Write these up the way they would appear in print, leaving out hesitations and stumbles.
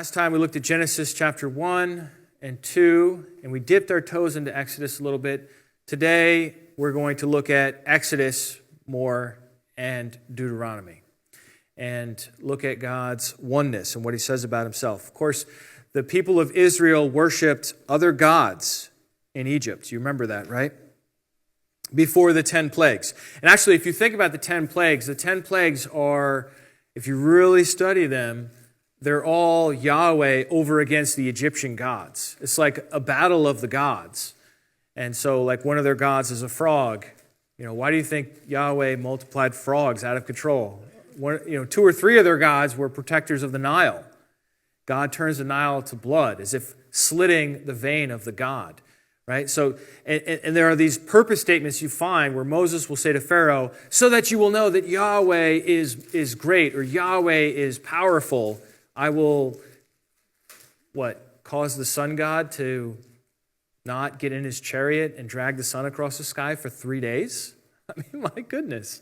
Last time we looked at Genesis chapter 1 and 2, and we dipped our toes into Exodus a little bit. Today, we're going to look at Exodus more and Deuteronomy and look at God's oneness and what he says about himself. Of course, the people of Israel worshipped other gods in Egypt. You remember that, right? Before the 10 plagues. And actually, if you think about the 10 plagues are, if you really study them, they're all Yahweh over against the Egyptian gods. It's like a battle of the gods. And so, like, one of their gods is a frog. Why do you think Yahweh multiplied frogs out of control? 2 or 3 of their gods were protectors of the Nile. God turns the Nile to blood, as if slitting the vein of the god. Right? So, and there are these purpose statements you find where Moses will say to Pharaoh, so that you will know that Yahweh is great, or Yahweh is powerful, I will, cause the sun god to not get in his chariot and drag the sun across the sky for 3 days? I mean, my goodness.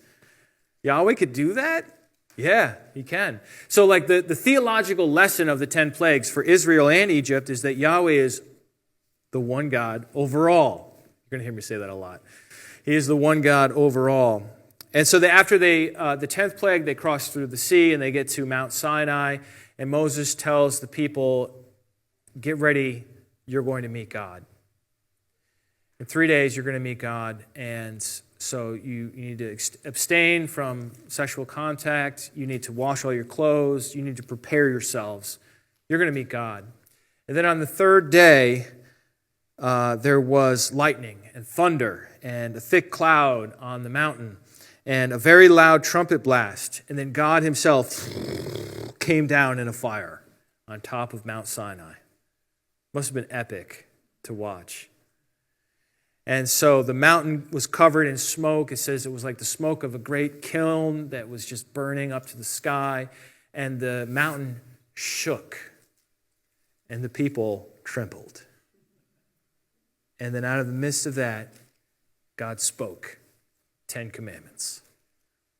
Yahweh could do that? Yeah, he can. So like the theological lesson of the 10 plagues for Israel and Egypt is that Yahweh is the one God overall. You're going to hear me say that a lot. He is the one God overall. And so after the 10th plague, they cross through the sea and they get to Mount Sinai. And Moses tells the people, get ready, you're going to meet God. In 3 days, you're going to meet God. And so you need to abstain from sexual contact. You need to wash all your clothes. You need to prepare yourselves. You're going to meet God. And then on the 3rd day, there was lightning and thunder and a thick cloud on the mountain and a very loud trumpet blast. And then God himself came down in a fire on top of Mount Sinai. Must have been epic to watch. And so the mountain was covered in smoke. It says it was like the smoke of a great kiln that was just burning up to the sky. And the mountain shook. And the people trembled. And then out of the midst of that, God spoke 10 commandments.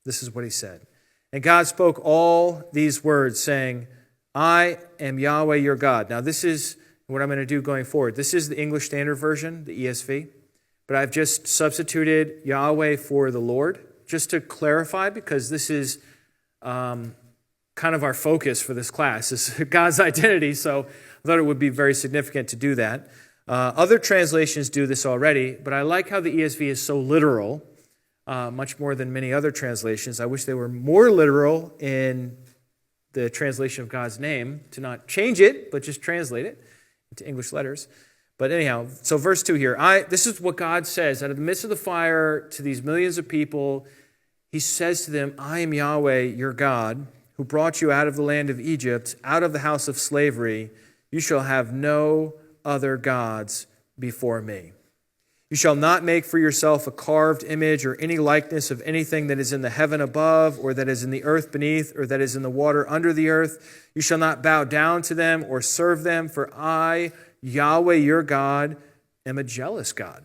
This is what he said. And God spoke all these words, saying, I am Yahweh your God. Now this is what I'm going to do going forward. This is the English Standard Version, the ESV. But I've just substituted Yahweh for the Lord, just to clarify, because this is kind of our focus for this class, is God's identity. So I thought it would be very significant to do that. Other translations do this already, but I like how the ESV is so literal, much more than many other translations. I wish they were more literal in the translation of God's name, to not change it, but just translate it into English letters. But anyhow, so verse 2 here. This is what God says. Out of the midst of the fire to these millions of people, he says to them, I am Yahweh, your God, who brought you out of the land of Egypt, out of the house of slavery. You shall have no other gods before me. You shall not make for yourself a carved image or any likeness of anything that is in the heaven above, or that is in the earth beneath, or that is in the water under the earth. You shall not bow down to them or serve them, for I, Yahweh your God, am a jealous God,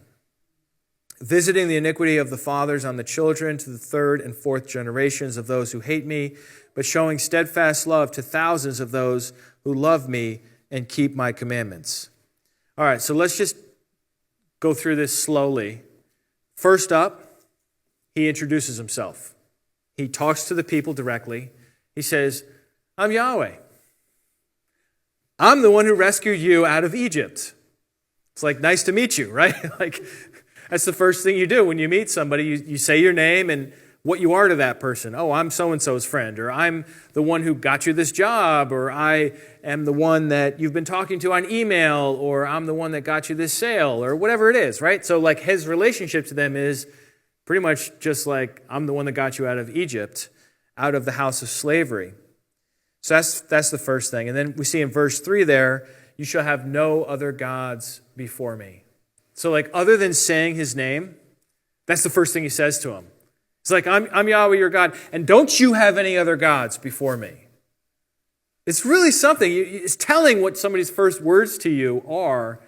visiting the iniquity of the fathers on the children to the 3rd and 4th generations of those who hate me, but showing steadfast love to thousands of those who love me and keep my commandments. All right, so let's just go through this slowly. First up, he introduces himself. He talks to the people directly. He says, I'm Yahweh. I'm the one who rescued you out of Egypt. It's like, nice to meet you, right? Like, that's the first thing you do when you meet somebody. You say your name and what you are to that person. Oh, I'm so-and-so's friend, or I'm the one who got you this job, or I am the one that you've been talking to on email, or I'm the one that got you this sale, or whatever it is, right? So like his relationship to them is pretty much just like, I'm the one that got you out of Egypt, out of the house of slavery. So that's the first thing. And then we see in verse 3 there, you shall have no other gods before me. So like, other than saying his name, that's the first thing he says to him. It's like, I'm Yahweh your God, and don't you have any other gods before me. It's really something. It's telling what somebody's first words to you are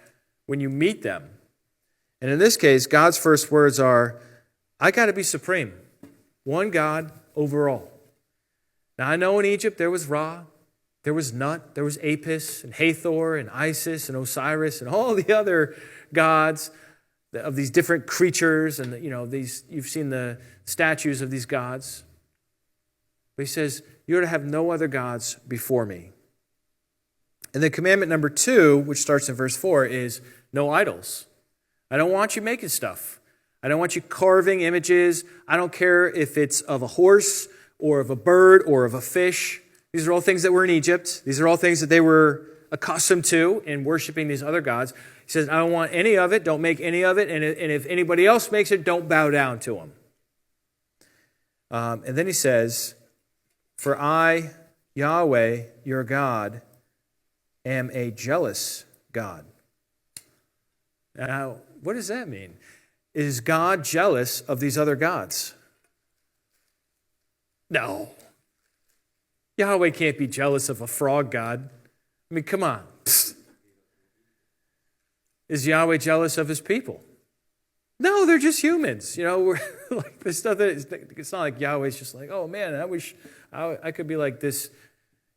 when you meet them. And in this case, God's first words are, I got to be supreme. One God over all. Now, I know in Egypt there was Ra, There was Nut, there was Apis, and Hathor, and Isis, and Osiris, and all the other gods of these different creatures, and you've seen the statues of these gods. But he says, you're to have no other gods before me. And then commandment number 2, which starts in verse 4, is no idols. I don't want you making stuff. I don't want you carving images. I don't care if it's of a horse or of a bird or of a fish. These are all things that were in Egypt. These are all things that they were accustomed to in worshiping these other gods. He says, I don't want any of it. Don't make any of it. And if anybody else makes it, don't bow down to them. And then he says, for I, Yahweh, your God, am a jealous God. Now, what does that mean? Is God jealous of these other gods? No. Yahweh can't be jealous of a frog god. I mean, come on. Psst. Is Yahweh jealous of his people? No, they're just humans. We're like there's nothing. It's not like Yahweh's just like, oh man, I wish I could be like this,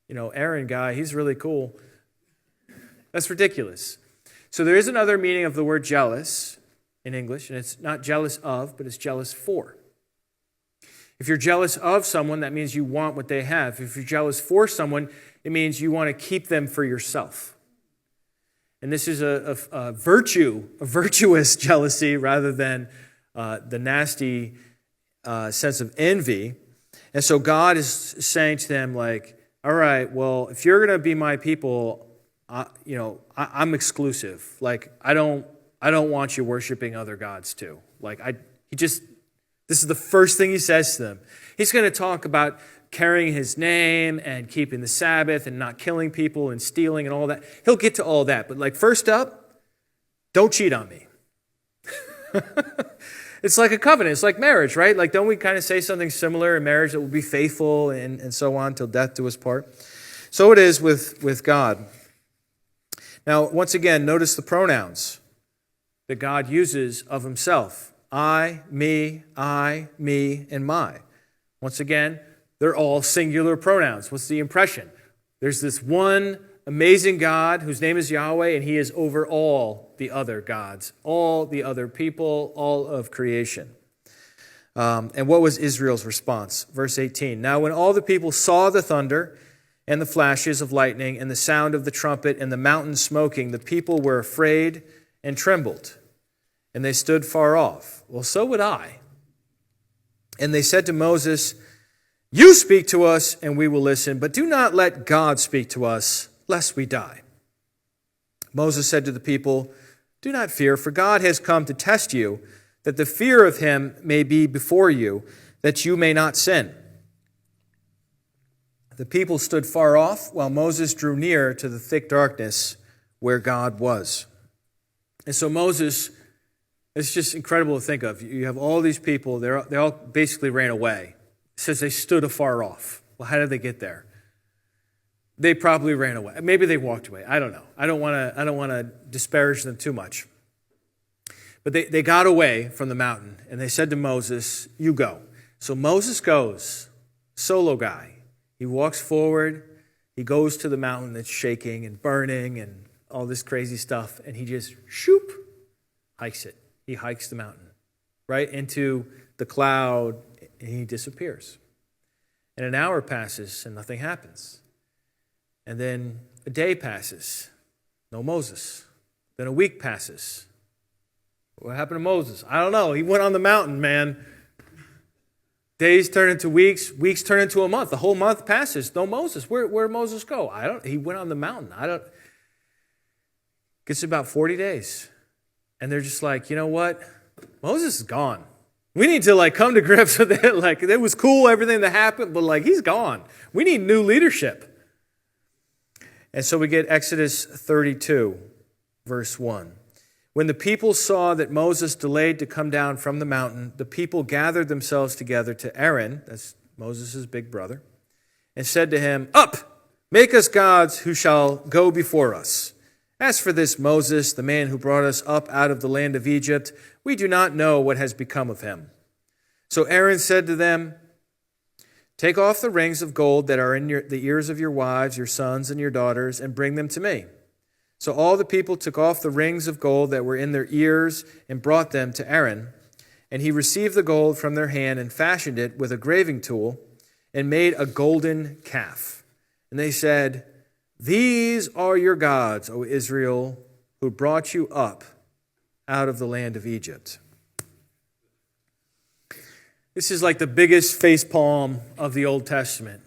Aaron guy. He's really cool. That's ridiculous. So there is another meaning of the word jealous in English, and it's not jealous of, but it's jealous for. If you're jealous of someone, that means you want what they have. If you're jealous for someone, it means you want to keep them for yourself. And this is a virtuous jealousy rather than the nasty sense of envy. And so God is saying to them, like, all right, well, if you're going to be my people, I'm exclusive. Like, I don't want you worshiping other gods too. Like, this is the first thing he says to them. He's going to talk about carrying his name and keeping the Sabbath and not killing people and stealing and all that. He'll get to all that. But like, first up, don't cheat on me. It's like a covenant. It's like marriage, right? Like, don't we kind of say something similar in marriage, that we'll be faithful and so on till death do us part? So it is with God. Now, once again, notice the pronouns that God uses of himself. I, me, and my. Once again, they're all singular pronouns. What's the impression? There's this one amazing God whose name is Yahweh, and he is over all the other gods, all the other people, all of creation. And what was Israel's response? Verse 18, now when all the people saw the thunder and the flashes of lightning and the sound of the trumpet and the mountain smoking, the people were afraid and trembled, and they stood far off. Well, so would I. And they said to Moses, you speak to us and we will listen, but do not let God speak to us, lest we die. Moses said to the people, do not fear, for God has come to test you, that the fear of him may be before you, that you may not sin. The people stood far off, while Moses drew near to the thick darkness where God was. And so Moses, it's just incredible to think of. You have all these people, they all basically ran away. It says they stood afar off. Well, how did they get there? They probably ran away. Maybe they walked away. I don't know. I don't want to disparage them too much. But they got away from the mountain, and they said to Moses, you go. So Moses goes, solo guy. He walks forward. He goes to the mountain that's shaking and burning and all this crazy stuff, and he just, shoop, hikes it. He hikes the mountain right into the cloud, and he disappears. And an hour passes, and nothing happens. And then a day passes, no Moses. Then a week passes. What happened to Moses? I don't know. He went on the mountain, man. Days turn into weeks. Weeks turn into a month. The whole month passes. No Moses. Where did Moses go? He went on the mountain. Gets about 40 days. And they're just like, you know what? Moses is gone. We need to come to grips with it. Like, it was cool, everything that happened, but he's gone. We need new leadership. And so we get Exodus 32, verse 1. When the people saw that Moses delayed to come down from the mountain, the people gathered themselves together to Aaron, that's Moses' big brother, and said to him, up, make us gods who shall go before us. As for this Moses, the man who brought us up out of the land of Egypt, we do not know what has become of him. So Aaron said to them, Take off the rings of gold that are in the ears of your wives, your sons, and your daughters, and bring them to me. So all the people took off the rings of gold that were in their ears and brought them to Aaron. And he received the gold from their hand and fashioned it with a graving tool and made a golden calf. And they said, "These are your gods, O Israel, who brought you up out of the land of Egypt." This is like the biggest facepalm of the Old Testament.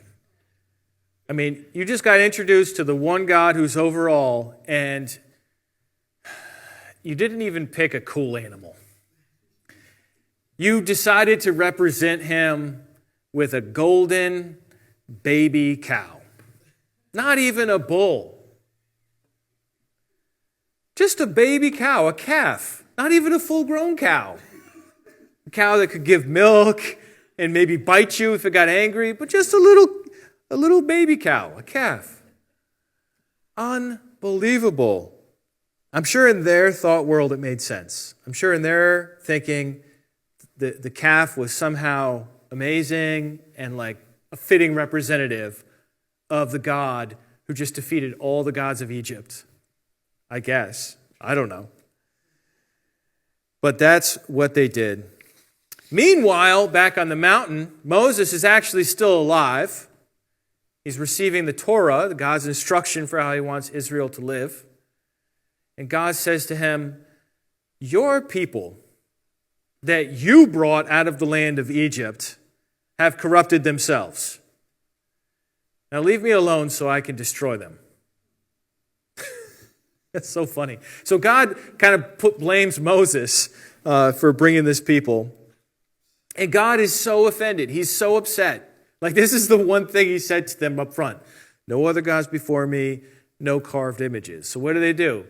I mean, you just got introduced to the one God who's over all, and you didn't even pick a cool animal. You decided to represent him with a golden baby cow. Not even a bull. Just a baby cow, a calf. Not even a full-grown cow. A cow that could give milk and maybe bite you if it got angry, but just a little baby cow, a calf. Unbelievable. I'm sure in their thought world it made sense. I'm sure in their thinking the calf was somehow amazing and like a fitting representative of the God who just defeated all the gods of Egypt. I guess. I don't know. But that's what they did. Meanwhile, back on the mountain, Moses is actually still alive. He's receiving the Torah, God's instruction for how he wants Israel to live. And God says to him, "Your people that you brought out of the land of Egypt have corrupted themselves. Now leave me alone so I can destroy them." That's so funny. So God kind of blames Moses for bringing this people. And God is so offended. He's so upset. Like, this is the one thing he said to them up front. No other gods before me, no carved images. So what do?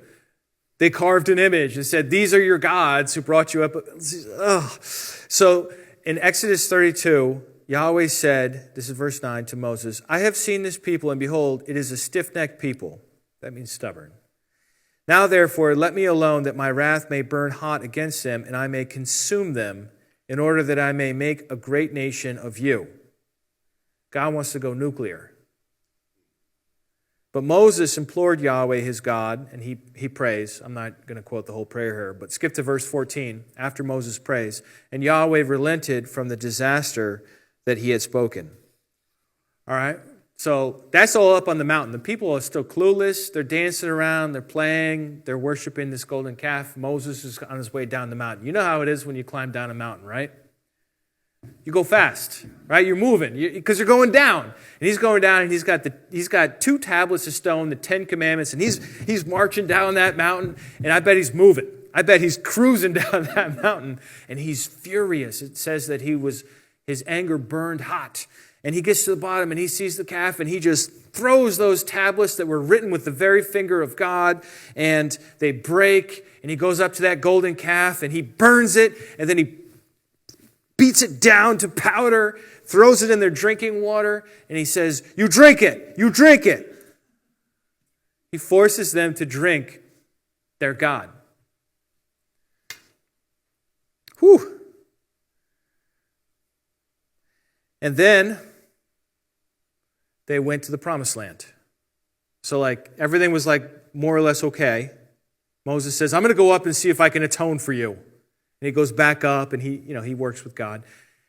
They carved an image and said, "These are your gods who brought you up." Ugh. So in Exodus 32, Yahweh said, this is verse 9 to Moses, "I have seen this people, and behold, it is a stiff-necked people." That means stubborn. "Now, therefore, let me alone, that my wrath may burn hot against them, and I may consume them, in order that I may make a great nation of you." God wants to go nuclear. But Moses implored Yahweh, his God, and he prays. I'm not going to quote the whole prayer here, but skip to verse 14. After Moses prays, "And Yahweh relented from the disaster that he had spoken." All right? So that's all up on the mountain. The people are still clueless. They're dancing around. They're playing. They're worshiping this golden calf. Moses is on his way down the mountain. You know how it is when you climb down a mountain, right? You go fast, right? You're moving because you're going down. And he's going down, and he's got 2 tablets of stone, the 10 Commandments, and he's marching down that mountain, and I bet he's moving. I bet he's cruising down that mountain, and he's furious. It says that his anger burned hot. And he gets to the bottom, and he sees the calf, and he just throws those tablets that were written with the very finger of God, and they break, and he goes up to that golden calf, and he burns it, and then he beats it down to powder, throws it in their drinking water, and he says, "You drink it, you drink it." He forces them to drink their God. Whew. And then they went to the promised land. So everything was more or less okay. Moses says, "I'm going to go up and see if I can atone for you." And he goes back up, and he works with God.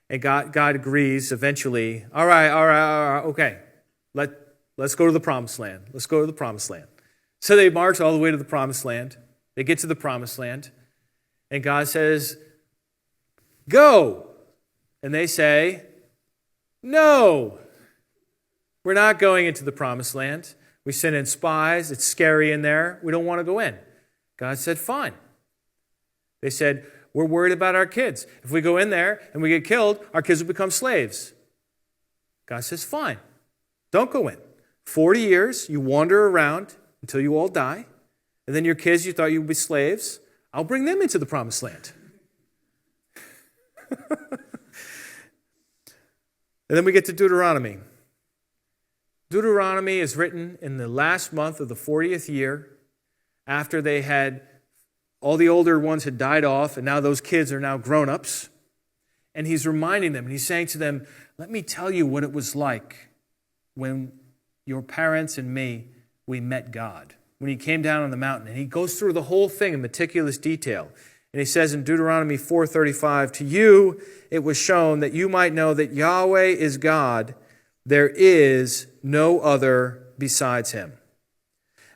And God agrees eventually. All right, okay. Let's go to the promised land. Let's go to the promised land. So they march all the way to the promised land. They get to the promised land. And God says, "Go." And they say, "No, we're not going into the promised land. We sent in spies. It's scary in there. We don't want to go in." God said, "Fine." They said, "We're worried about our kids. If we go in there and we get killed, our kids will become slaves." God says, "Fine. Don't go in. 40 years, you wander around until you all die. And then your kids, you thought you would be slaves. I'll bring them into the promised land." And then we get to Deuteronomy. Deuteronomy is written in the last month of the 40th year, after all the older ones had died off, and now those kids are now grown-ups. And he's reminding them, and he's saying to them, let me tell you what it was like when your parents and me, we met God, when he came down on the mountain. And he goes through the whole thing in meticulous detail. And he says in Deuteronomy 4:35, to you it was shown that you might know that Yahweh is God. There is no other besides him.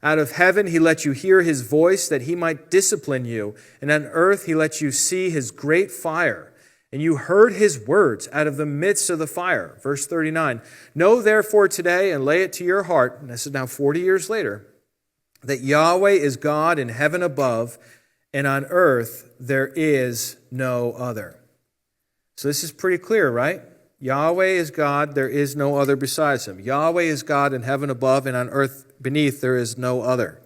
Out of heaven he let you hear his voice that he might discipline you. And on earth he let you see his great fire. And you heard his words out of the midst of the fire. Verse 39, know therefore today and lay it to your heart, and this is now 40 years later, that Yahweh is God in heaven above, and on earth there is no other. So this is pretty clear, right? Yahweh is God, there is no other besides him. Yahweh is God in heaven above, and on earth beneath there is no other.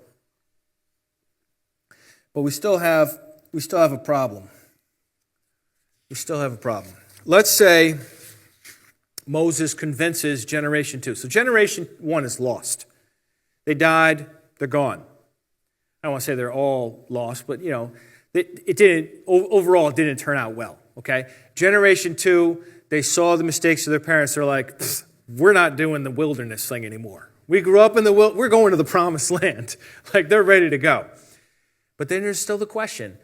But we still have a problem. We still have a problem. Let's say Moses convinces generation 2. So generation 1 is lost. They died, they're gone. I don't want to say they're all lost, but overall it didn't turn out well, okay? Generation 2, they saw the mistakes of their parents. They're like, we're not doing the wilderness thing anymore. We grew up in the wilderness, we're going to the promised land. Like, they're ready to go. But then there's still the question,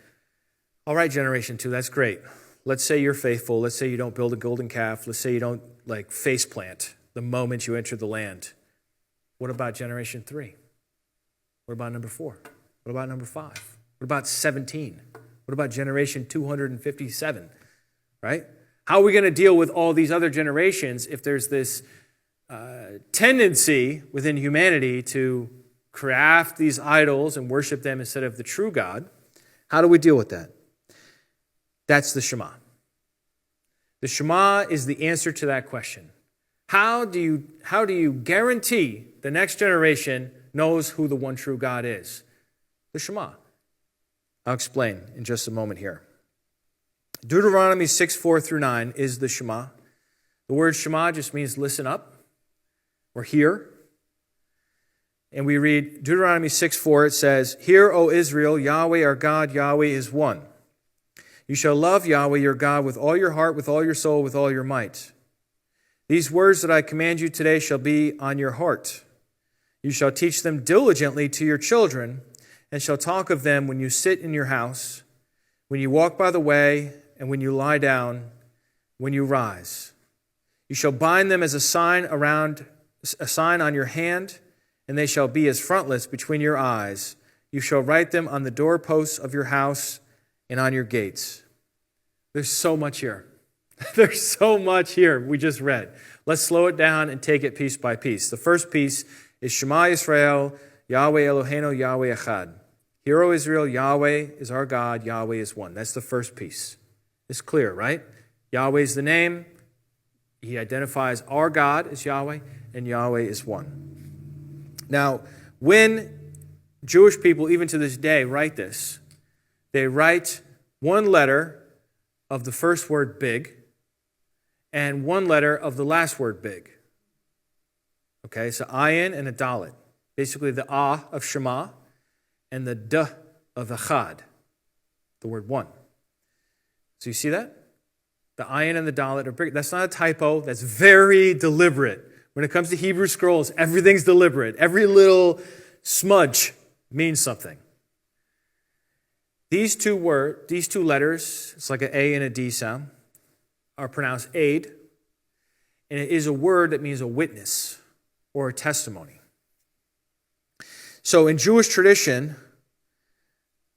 all right, generation 2, that's great. Let's say you're faithful. Let's say you don't build a golden calf. Let's say you don't face plant the moment you enter the land. What about generation 3? What about number 4? What about number 5? What about 17? What about generation 257? Right? How are we going to deal with all these other generations if there's this tendency within humanity to craft these idols and worship them instead of the true God? How do we deal with that? That's the Shema. The Shema is the answer to that question. How do you guarantee the next generation knows who the one true God is? The Shema. I'll explain in just a moment here. Deuteronomy 6:4-9 is the Shema. The word Shema just means listen up or hear. And we read Deuteronomy 6:4, it says, hear, O Israel, Yahweh our God, Yahweh is one. You shall love Yahweh your God with all your heart, with all your soul, with all your might. These words that I command you today shall be on your heart. You shall teach them diligently to your children, and shall talk of them when you sit in your house, when you walk by the way, and when you lie down, when you rise. You shall bind them as a sign on your hand, and they shall be as frontlets between your eyes. You shall write them on the doorposts of your house and on your gates. There's so much here. There's so much here we just read. Let's slow it down and take it piece by piece. The first piece is Shema Yisrael, Yahweh Eloheinu, Yahweh Echad. Hear, O Israel, Yahweh is our God, Yahweh is one. That's the first piece. It's clear, right? Yahweh is the name. He identifies our God as Yahweh, and Yahweh is one. Now, when Jewish people, even to this day, write this, they write one letter of the first word big and one letter of the last word big. Okay, so ayin and a dalet. Basically the ah of Shema and the d of Echad, the word one. So you see that? The ayin and the dalet are big. That's not a typo. That's very deliberate. When it comes to Hebrew scrolls, everything's deliberate. Every little smudge means something. These two letters, it's like an A and a D sound, are pronounced aid, and it is a word that means a witness or a testimony. So in Jewish tradition,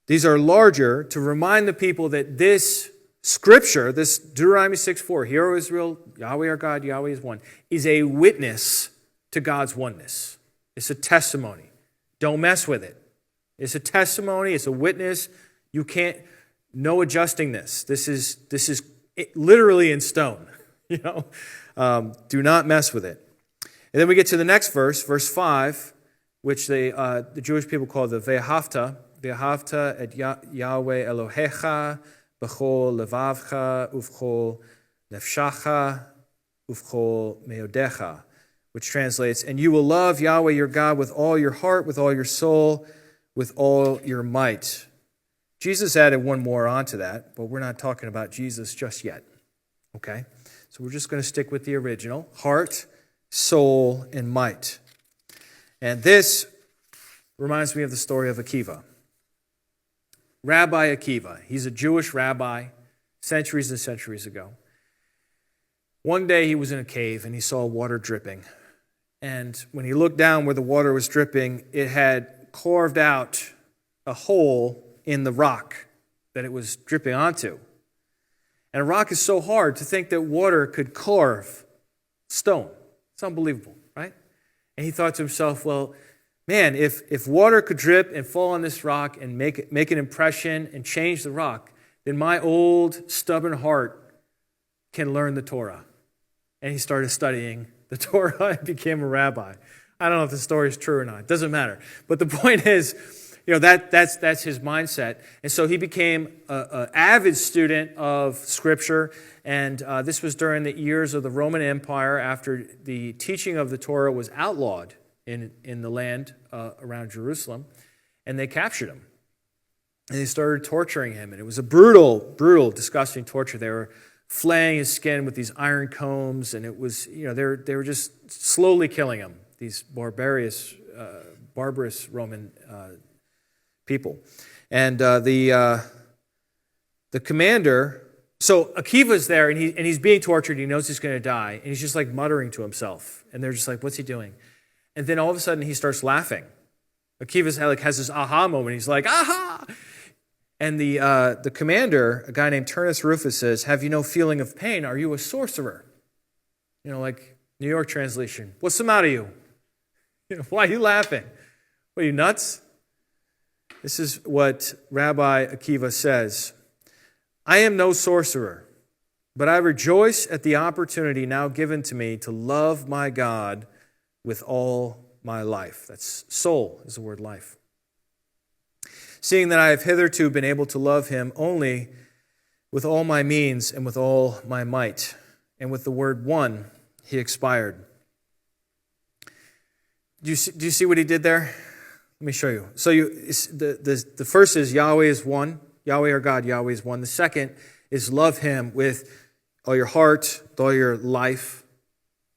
these are larger to remind the people that this scripture, this Deuteronomy 6:4, hear, O Israel, Yahweh our God, Yahweh is one, is a witness to God's oneness. It's a testimony. Don't mess with it. It's a testimony. It's a witness. You can't, no adjusting this. This is literally in stone. Do not mess with it. And then we get to the next verse, verse 5, which the Jewish people call the Ve'ahavta et Yahweh Elohecha b'chol levavcha uv'chol nefshacha uv'chol meodecha, which translates, and you will love Yahweh your God with all your heart, with all your soul, with all your might. Jesus added one more onto that, but we're not talking about Jesus just yet. Okay? So we're just going to stick with the original. Heart, soul, and might. And this reminds me of the story of Akiva. Rabbi Akiva. He's a Jewish rabbi centuries and centuries ago. One day he was in a cave and he saw water dripping. And when he looked down where the water was dripping, it had carved out a hole in the rock that it was dripping onto. And a rock is so hard to think that water could carve stone. It's unbelievable, right? And he thought to himself, well, man, if water could drip and fall on this rock and make an impression and change the rock, then my old stubborn heart can learn the Torah. And he started studying the Torah and became a rabbi. I don't know if the story is true or not. It doesn't matter. But the point is, that's his mindset. And so he became an avid student of Scripture. And this was during the years of the Roman Empire, after the teaching of the Torah was outlawed in the land around Jerusalem. And they captured him. And they started torturing him. And it was a brutal, brutal, disgusting torture. They were flaying his skin with these iron combs. And it was, they were just slowly killing him, these barbarous Roman people. And the commander, so Akiva's there, and he's being tortured. He knows he's going to die. And he's just like muttering to himself. And they're just like, what's he doing? And then all of a sudden he starts laughing. Akiva has this aha moment. He's like, aha! And the commander, a guy named Turnus Rufus, says, have you no feeling of pain? Are you a sorcerer? Like New York translation. What's the matter with you? Why are you laughing? What, are you nuts? This is what Rabbi Akiva says. I am no sorcerer, but I rejoice at the opportunity now given to me to love my God with all my life. That's soul is the word life. Seeing that I have hitherto been able to love him only with all my means and with all my might. And with the word one, he expired. Do you see what he did there? Let me show you. So the first is Yahweh is one. Yahweh our God, Yahweh is one. The second is love him with all your heart, with all your life,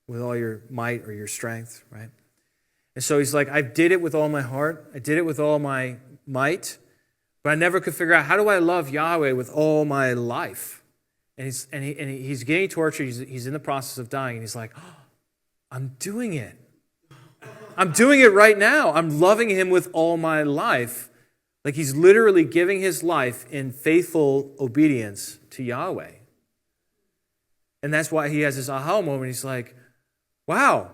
with all your might or your strength, right? And so he's like, I did it with all my heart. I did it with all my might. But I never could figure out, how do I love Yahweh with all my life? And he's getting tortured. He's in the process of dying. And he's like, oh, I'm doing it. I'm doing it right now. I'm loving him with all my life. Like he's literally giving his life in faithful obedience to Yahweh. And that's why he has this aha moment. He's like, wow.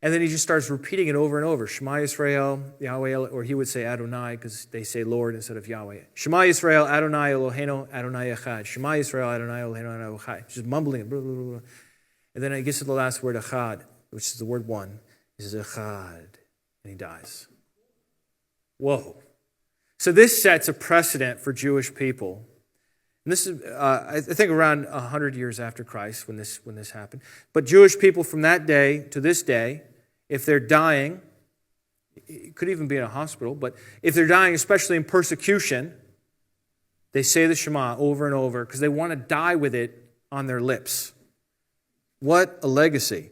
And then he just starts repeating it over and over. Shema Yisrael, Yahweh, or he would say Adonai, because they say Lord instead of Yahweh. Shema Yisrael, Adonai Eloheinu, Adonai Echad. Shema Yisrael, Adonai Eloheinu, Adonai Echad. Just mumbling it. Blah, blah, blah. And then he gets to the last word, Echad, which is the word one. He says, Echad. And he dies. Whoa. So this sets a precedent for Jewish people. And this is, I think, around 100 years after Christ when this happened. But Jewish people from that day to this day, if they're dying, it could even be in a hospital, but if they're dying, especially in persecution, they say the Shema over and over because they want to die with it on their lips. What a legacy.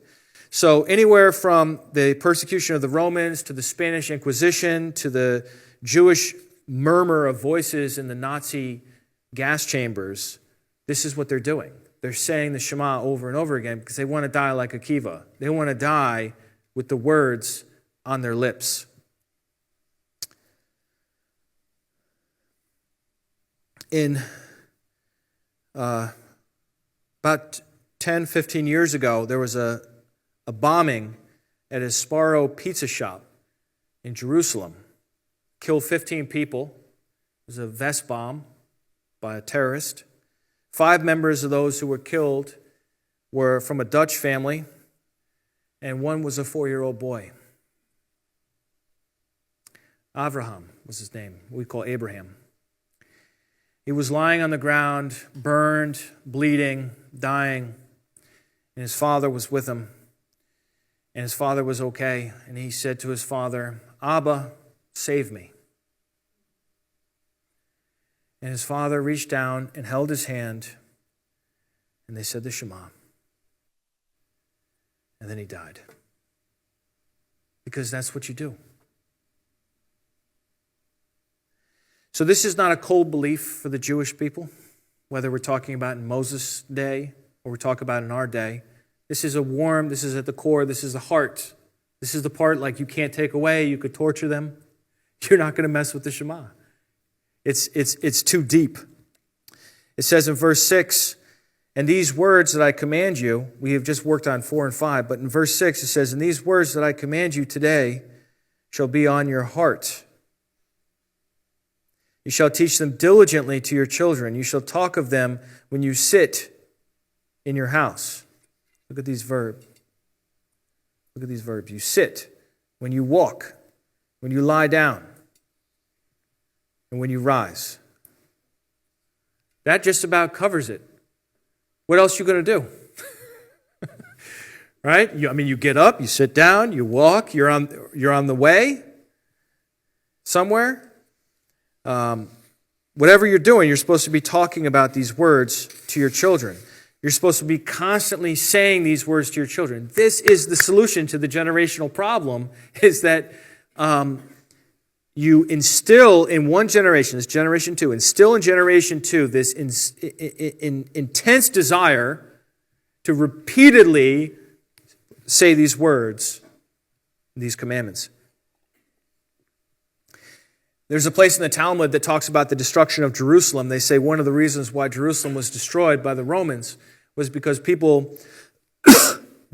So anywhere from the persecution of the Romans to the Spanish Inquisition to the Jewish murmur of voices in the Nazi gas chambers, this is what they're doing. They're saying the Shema over and over again because they want to die like Akiva. They want to die with the words on their lips. In about 10, 15 years ago, there was a bombing at a Sparrow pizza shop in Jerusalem. Killed 15 people. It was a vest bomb by a terrorist. 5 members of those who were killed were from a Dutch family, and one was a 4-year-old boy. Avraham was his name. We call Abraham. He was lying on the ground, burned, bleeding, dying, and his father was with him. And his father was okay, and he said to his father, Abba, save me. And his father reached down and held his hand And they said the Shema. And then he died. Because that's what you do. So this is not a cold belief for the Jewish people, whether we're talking about in Moses' day or we're talking about in our day. This is a warm, this is at the core, this is the heart. This is the part like you can't take away, you could torture them. You're not going to mess with the Shema. It's too deep. It says in verse 6, and these words that I command you, we have just worked on 4 and 5, but in verse 6 it says, and these words that I command you today shall be on your heart. You shall teach them diligently to your children. You shall talk of them when you sit in your house. Look at these verbs. Look at these verbs. You sit, when you walk, when you lie down, and when you rise. That just about covers it. What else are you going to do? Right? You get up, you sit down, you walk, you're on the way somewhere. Whatever you're doing, you're supposed to be talking about these words to your children. You're supposed to be constantly saying these words to your children. This is the solution to the generational problem, is that you instill in one generation, this generation 2, instill in generation 2 this intense desire to repeatedly say these words, these commandments. There's a place in the Talmud that talks about the destruction of Jerusalem. They say one of the reasons why Jerusalem was destroyed by the Romans was because people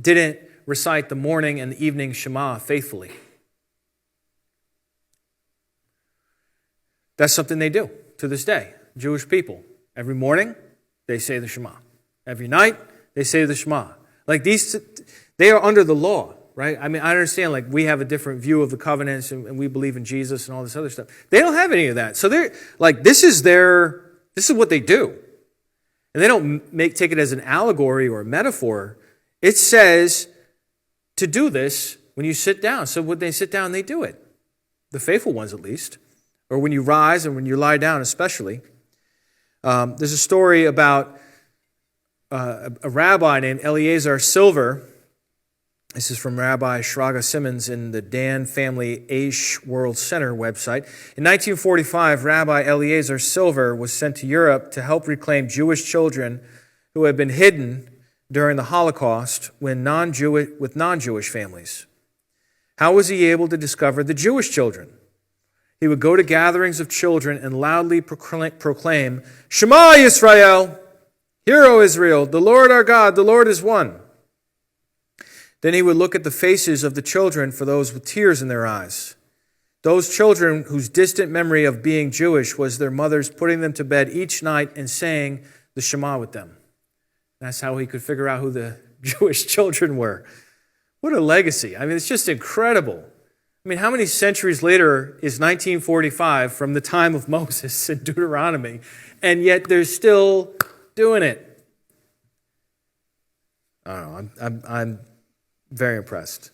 didn't recite the morning and the evening Shema faithfully. That's something they do to this day, Jewish people. Every morning, they say the Shema. Every night, they say the Shema. Like these, they are under the law, right? I understand, like, we have a different view of the covenants and we believe in Jesus and all this other stuff. They don't have any of that. So they're, like, this is what they do. And they don't take it as an allegory or a metaphor. It says to do this when you sit down. So when they sit down, they do it. The faithful ones, at least. Or when you rise and when you lie down especially. There's a story about a rabbi named Eliezer Silver. This is from Rabbi Shraga Simmons in the Dan Family Aish World Center website. In 1945, Rabbi Eliezer Silver was sent to Europe to help reclaim Jewish children who had been hidden during the Holocaust with non-Jewish families. How was he able to discover the Jewish children? He would go to gatherings of children and loudly proclaim, Shema Yisrael, Hear, O Israel, the Lord our God, the Lord is one. Then he would look at the faces of the children for those with tears in their eyes. Those children whose distant memory of being Jewish was their mothers putting them to bed each night and saying the Shema with them. That's how he could figure out who the Jewish children were. What a legacy. It's just incredible. How many centuries later is 1945 from the time of Moses and Deuteronomy, and yet they're still doing it? I don't know. I'm very impressed.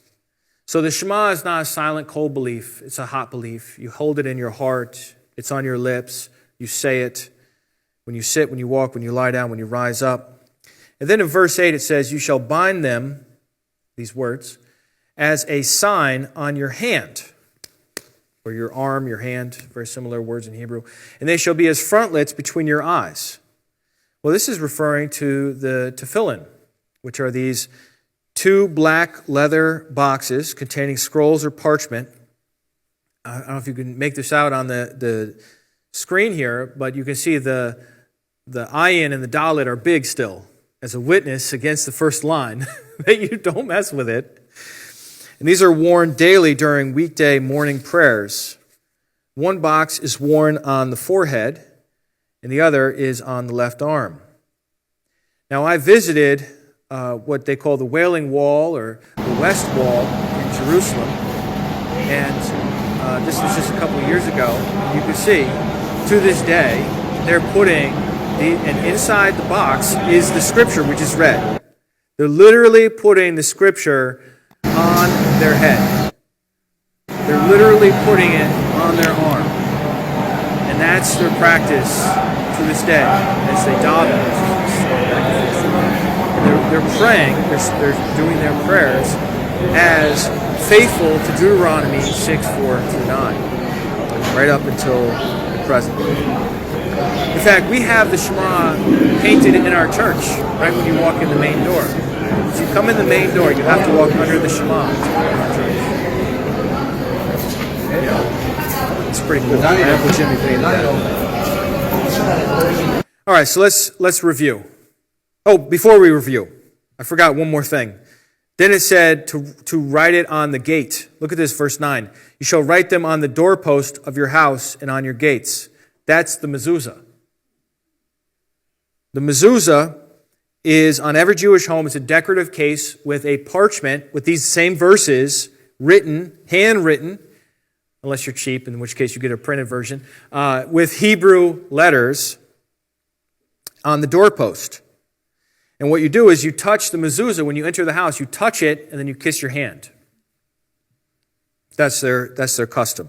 So the Shema is not a silent, cold belief. It's a hot belief. You hold it in your heart. It's on your lips. You say it when you sit, when you walk, when you lie down, when you rise up. And then in verse 8 it says, you shall bind them, these words, as a sign on your hand, or your arm, your hand, very similar words in Hebrew. And they shall be as frontlets between your eyes. Well, this is referring to the tefillin, which are these 2 black leather boxes containing scrolls or parchment. I don't know if you can make this out on the screen here, but you can see the ayin and the dalet are big still, as a witness against the first line that you don't mess with it. And these are worn daily during weekday morning prayers. One box is worn on the forehead, and the other is on the left arm. Now, I visited what they call the Wailing Wall, or the West Wall in Jerusalem, and this was just a couple of years ago. You can see, to this day, they're putting, and inside the box is the scripture which is read. They're literally putting the scripture on their head. They're literally putting it on their arm. And that's their practice to this day as they daven. they're praying, they're doing their prayers as faithful to Deuteronomy 6, 4 through 9, right up until the present. In fact, we have the Shema painted in our church, right when you walk in the main door. If you come in the main door, you have to walk under the Shema to come in our church. Yeah. It's pretty cool. My Uncle Jimmy painted that. All right, so let's review. Oh, before we review, I forgot one more thing. Then it said to write it on the gate. Look at this, verse 9. You shall write them on the doorpost of your house and on your gates. That's the mezuzah. The mezuzah is, on every Jewish home, it's a decorative case with a parchment with these same verses written, handwritten, unless you're cheap, in which case you get a printed version, with Hebrew letters on the doorpost. And what you do is you touch the mezuzah when you enter the house. You touch it, and then you kiss your hand. That's their custom.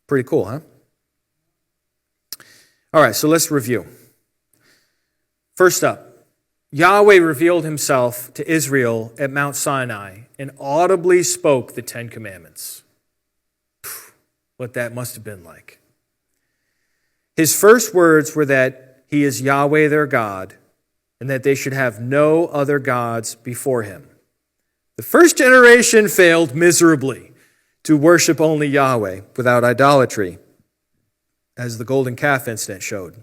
Pretty cool, huh? All right, so let's review. First up, Yahweh revealed himself to Israel at Mount Sinai and audibly spoke the Ten Commandments. What that must have been like. His first words were that he is Yahweh their God and that they should have no other gods before him. The first generation failed miserably to worship only Yahweh without idolatry, as the golden calf incident showed.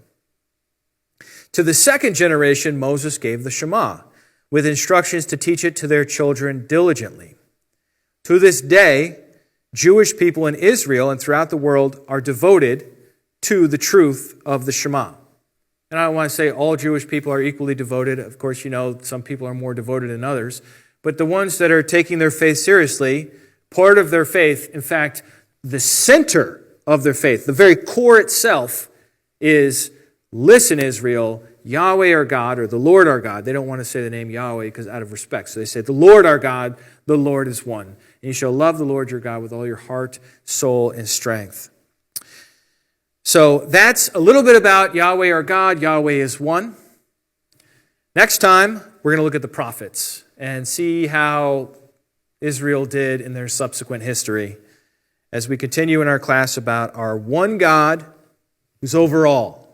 To the second generation, Moses gave the Shema, with instructions to teach it to their children diligently. To this day, Jewish people in Israel and throughout the world are devoted to the truth of the Shema. And I don't want to say all Jewish people are equally devoted. Of course, you know, some people are more devoted than others. But the ones that are taking their faith seriously, part of their faith, in fact, the center of their faith, the very core itself, is, listen, Israel, Yahweh our God, or the Lord our God. They don't want to say the name Yahweh because out of respect. So they say, the Lord our God, the Lord is one. And you shall love the Lord your God with all your heart, soul, and strength. So that's a little bit about Yahweh our God. Yahweh is one. Next time, we're going to look at the prophets and see how Israel did in their subsequent history as we continue in our class about our one God who's over all.